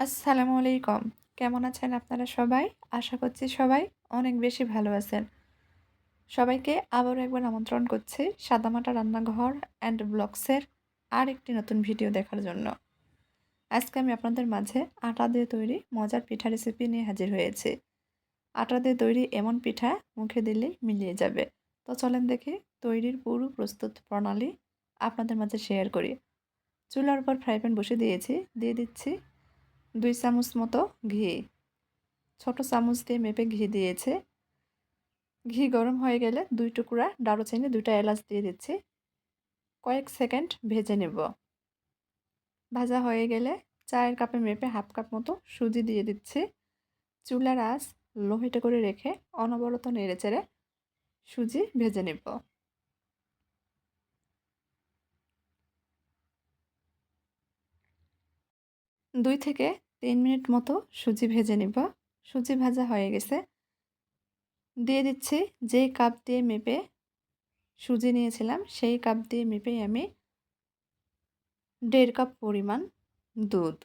আসসালামু আলাইকুম। কেমন আছেন আপনারা সবাই? আশা করছি সবাই অনেক বেশি ভালো আছেন। সবাইকে আবারও একবার আমন্ত্রণ করছি সাদামাটা রান্নাঘর অ্যান্ড ব্লগসের আরেকটি নতুন ভিডিও দেখার জন্য। আজকে আমি আপনাদের মাঝে আটা দিয়ে তৈরি মজার পিঠা রেসিপি নিয়ে হাজির হয়েছি। আটা দিয়ে তৈরি এমন পিঠা মুখে দিলেই মিলিয়ে যাবে। তো চলেন দেখি তৈরির পুরো প্রস্তুত প্রণালী আপনাদের মাঝে শেয়ার করি। চুলার উপর ফ্রাই প্যান বসিয়ে দিয়েছি। দিয়ে দিচ্ছি 2 চামচ মতো ঘি। ছোট চামচ দিয়ে মেপে ঘি দিয়েছে। ঘি গরম হয়ে গেলে 2 টুকরা দারুচিনি, 2টা এলাচ দিয়ে দিচ্ছি। কয়েক সেকেন্ড ভেজে নেব। ভাজা হয়ে গেলে চায়ের কাপে মেপে হাফ কাপ মতো সুজি দিয়ে দিচ্ছি। চুলার আঁচ লো হিটে করে রেখে অনবরত নেড়েচেড়ে সুজি ভেজে নেব। 2 থেকে 3 মিনিট মতো সুজি ভেজে নেব। সুজি ভাজা হয়ে গেছে। দিয়ে দিচ্ছি যেই কাপ দিয়ে মেপে সুজি নিয়েছিলাম সেই কাপ দিয়ে মেপেই আমি 1.5 কাপ পরিমাণ দুধ।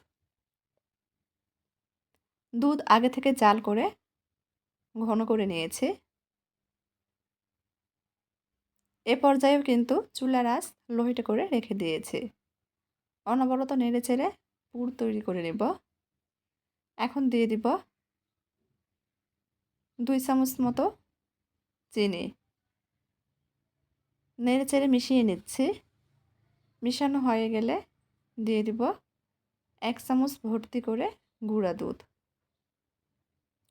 দুধ আগে থেকে জাল করে ঘন করে নিয়েছি। এ পর্যায়েও কিন্তু চুলার আঁচ লো হিটে করে রেখে দিয়েছি। অনবরত নেড়েচেড়ে পুর তৈরি করে নেব। এখন দিয়ে দিব 2 চামচ মতো চিনি। নেড়েচেড়ে মিশিয়ে নিচ্ছি। মিশানো হয়ে গেলে দিয়ে দিব 1 চামচ ভর্তি করে গুঁড়া দুধ।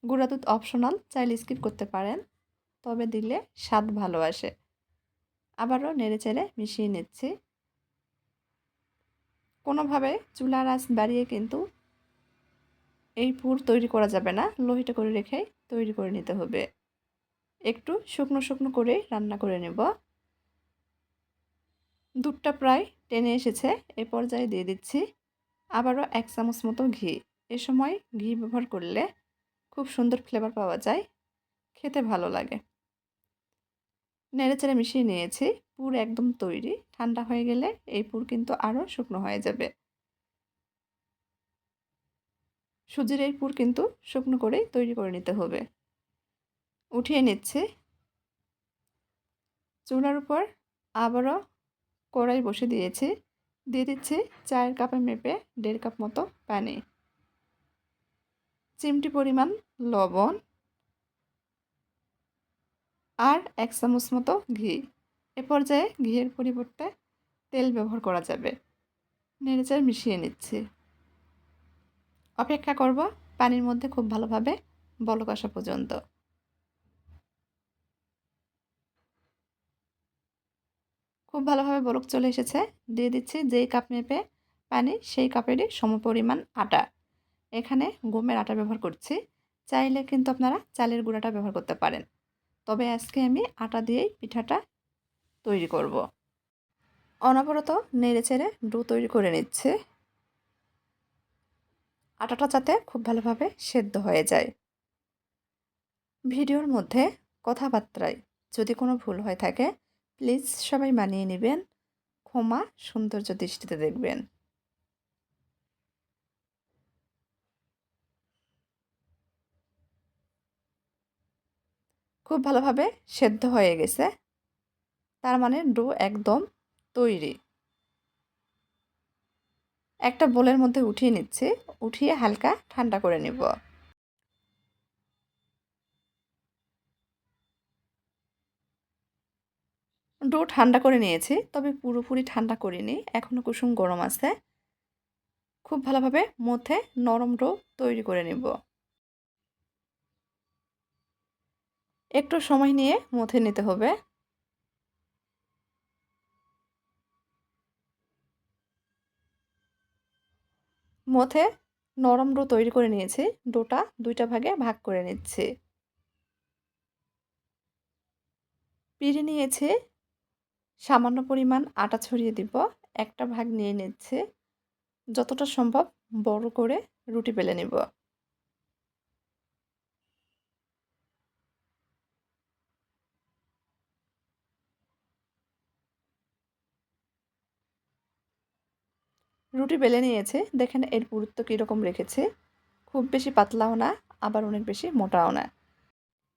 গুঁড়া দুধ অপশনাল, চাইলে স্কিপ করতে পারেন, তবে দিলে স্বাদ ভালো আসে। আবারও নেড়েচেড়ে মিশিয়ে নিচ্ছি। কোনোভাবে চুলার আঁচ বাড়িয়ে কিন্তু এই পুর তৈরি করা যাবে না, লো হিটে করে রেখেই তৈরি করে নিতে হবে। একটু শুকনো শুকনো করেই রান্না করে নেব। দুধটা প্রায় টেনে এসেছে। এ পর্যায়ে দিয়ে দিচ্ছি আবারও 1 চামচ মতো ঘি। এ সময় ঘি ব্যবহার করলে খুব সুন্দর ফ্লেভার পাওয়া যায়, খেতে ভালো লাগে। নেড়েচেড়ে মিশিয়ে নিয়েছি। পুর একদম তৈরি। ঠান্ডা হয়ে গেলে এই পুর কিন্তু আরও শুকনো হয়ে যাবে। সুজির এই পুর কিন্তু শুকনো করেই তৈরি করে নিতে হবে। উঠিয়ে নিচ্ছি। চুলার উপর আবারও কড়াই বসিয়ে দিয়েছি। দিয়ে দিচ্ছি চায়ের কাপে মেপে 1.5 কাপ মতো পানি, চিমটি পরিমাণ লবণ আর 1 চামচ মতো ঘি। এ পর্যায়ে ঘিয়ের পরিবর্তে তেল ব্যবহার করা যাবে। নেড়েচেড়ে মিশিয়ে নিচ্ছি। অপেক্ষা করব পানির মধ্যে খুব ভালোভাবে বলক আসা পর্যন্ত। খুব ভালোভাবে বলক চলে এসেছে। দিয়ে দিচ্ছি যেই কাপ মেপে পানি সেই কাপেরই সমপরিমাণ আটা। এখানে গমের আটা ব্যবহার করছি। চাইলে কিন্তু আপনারা চালের গুঁড়াটা ব্যবহার করতে পারেন। তবে আজকে আমি আটা দিয়েই পিঠাটা তৈরি করব। অনবরত নেড়েচেড়ে ডো তৈরি করে নিচ্ছে। আটাটা যাতে খুব ভালোভাবে সেদ্ধ হয়ে যায়। ভিডিওর মধ্যে কথাবার্তায় যদি কোনো ভুল হয়ে থাকে প্লিজ সবাই মানিয়ে নেবেন। ক্ষমা সৌন্দর্য দৃষ্টিতে দেখবেন। খুব ভালোভাবে সেদ্ধ হয়ে গেছে। তার মানে ডো একদম তৈরি। একটা বোলের মধ্যে উঠিয়ে নিচ্ছি। উঠিয়ে হালকা ঠান্ডা করে নিব। ডো ঠান্ডা করে নিয়েছি, তবে পুরোপুরি ঠান্ডা করিনি, এখনও কুসুম গরম আছে। খুব ভালোভাবে মথে নরম ডো তৈরি করে নিব। একটু সময় নিয়ে মথে নিতে হবে। মথে নরম ডো তৈরি করে নিয়েছি। ডোটা 2টা ভাগে ভাগ করে নিচ্ছি। পিড়ি নিয়েছি, সামান্য পরিমাণ আটা ছড়িয়ে দিব। একটা ভাগ নিয়ে নিচ্ছে। যতটা সম্ভব বড় করে রুটি বেলে নিব। রুটি বেলে নিয়েছে, দেখেন এর পুরুত্ব কীরকম রেখেছে। খুব বেশি পাতলাও না, আবার অনেক বেশি মোটাও না।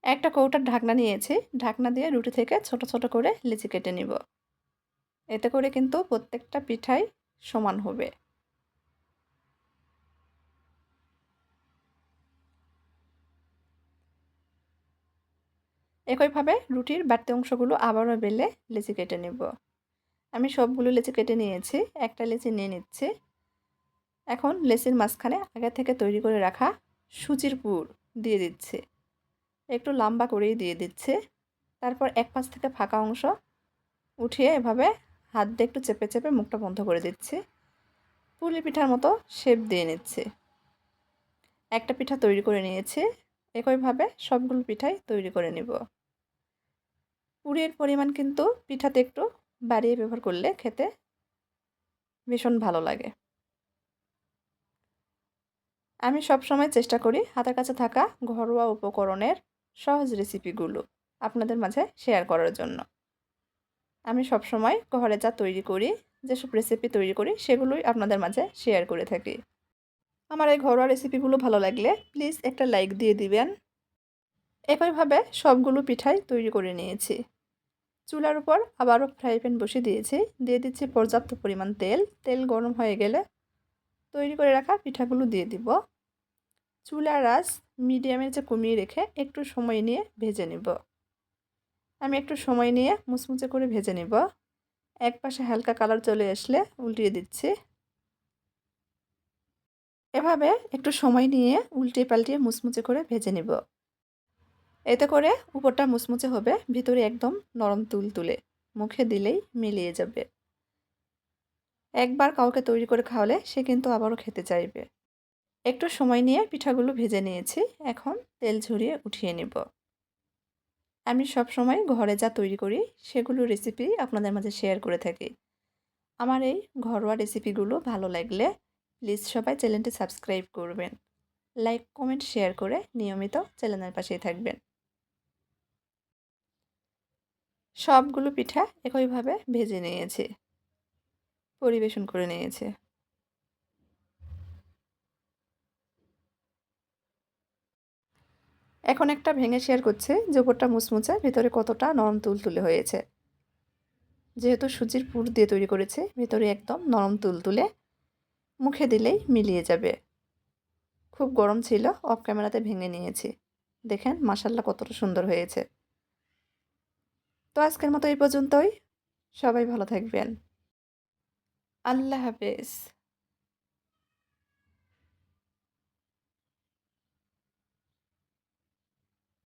একটা কৌটার ঢাকনা নিয়েছি, ঢাকনা দিয়ে রুটি থেকে ছোট ছোট করে লিচি কেটে নিব। এতে করে কিন্তু প্রত্যেকটা পিঠাই সমান হবে। একইভাবে রুটির বাড়তি অংশগুলো আবারও বেলে লিচি কেটে নেব। আমি সবগুলো লিচি কেটে নিয়েছি, একটা লিচি নিয়ে নিচ্ছি। এখন লেচির মাঝখানে আগে থেকে তৈরি করে রাখা সুজির পুর দিয়ে দিচ্ছি। একটু লম্বা করেই দিয়ে দিচ্ছি। তারপর এক পাশ থেকে ফাঁকা অংশ উঠিয়ে এভাবে হাত দিয়ে একটু চেপে চেপে মুখটা বন্ধ করে দিচ্ছি। পুলি পিঠার মতো শেপ দিয়ে নিচ্ছি। একটা পিঠা তৈরি করে নিয়েছি, একইভাবে সবগুলো পিঠাই তৈরি করে নিব। পুরের পরিমাণ কিন্তু পিঠাতে একটু বাড়িয়ে ব্যবহার করলে খেতে ভীষণ ভালো লাগে। আমি সবসময় চেষ্টা করি হাতের কাছে থাকা ঘরোয়া উপকরণের সহজ রেসিপিগুলো আপনাদের মাঝে শেয়ার করার জন্য। আমি সবসময় ঘরে যা তৈরি করি, যেসব রেসিপি তৈরি করি সেগুলোই আপনাদের মাঝে শেয়ার করে থাকি। আমার এই ঘরোয়া রেসিপিগুলো ভালো লাগলে প্লিজ একটা লাইক দিয়ে দিবেন। একইভাবে সবগুলো পিঠাই তৈরি করে নিয়েছি। চুলার উপর আবারও ফ্রাই প্যান বসিয়ে দিয়েছি, দিয়ে দিচ্ছি পর্যাপ্ত পরিমাণ তেল। তেল গরম হয়ে গেলে তৈরি করে রাখা পিঠাগুলো দিয়ে দিব। চুলার আঁচ মিডিয়ামের চেয়ে কমিয়ে রেখে একটু সময় নিয়ে ভেজে নিব। আমি একটু সময় নিয়ে মুচমুচে করে ভেজে নিব। এক পাশে হালকা কালার চলে আসলে উল্টিয়ে দিচ্ছি। এভাবে একটু সময় নিয়ে উল্টে পাল্টিয়ে মুচমুচে করে ভেজে নিব। এতে করে উপরটা মুচমুচে হবে, ভিতরে একদম নরম তুলতুলে, মুখে দিলেই মিলিয়ে যাবে। একবার কাউকে তৈরি করে খাওয়ালে সে কিন্তু আবারও খেতে চাইবে। একটু সময় নিয়ে পিঠাগুলো ভেজে নিয়েছি, এখন তেল ঝরিয়ে উঠিয়ে নিব। আমি সবসময় ঘরে যা তৈরি করি সেগুলো রেসিপি আপনাদের মাঝে শেয়ার করে থাকি। আমার এই ঘরোয়া রেসিপিগুলো ভালো লাগলে প্লিজ সবাই চ্যানেলটি সাবস্ক্রাইব করবেন। লাইক কমেন্ট শেয়ার করে নিয়মিত চ্যানেলের পাশেই থাকবেন। সবগুলো পিঠা একইভাবে ভেজে নিয়েছি, পরিবেশন করে নিয়েছি। এখন একটা ভেঙে শেয়ার করছি যে উপরটা মুচমুচে, ভিতরে কতটা নরম তুলতুলে হয়েছে। যেহেতু সুজির পুর দিয়ে তৈরি করেছি, ভিতরে একদম নরম তুলতুলে, মুখে দিলেই মিলিয়ে যাবে। খুব গরম ছিল, অফ ক্যামেরাতে ভেঙে নিয়েছি। দেখেন মাশাআল্লাহ কতটা সুন্দর হয়েছে। তো আজকের মতো এই পর্যন্তই। সবাই ভালো থাকবেন। আল্লাহ হাফেজ।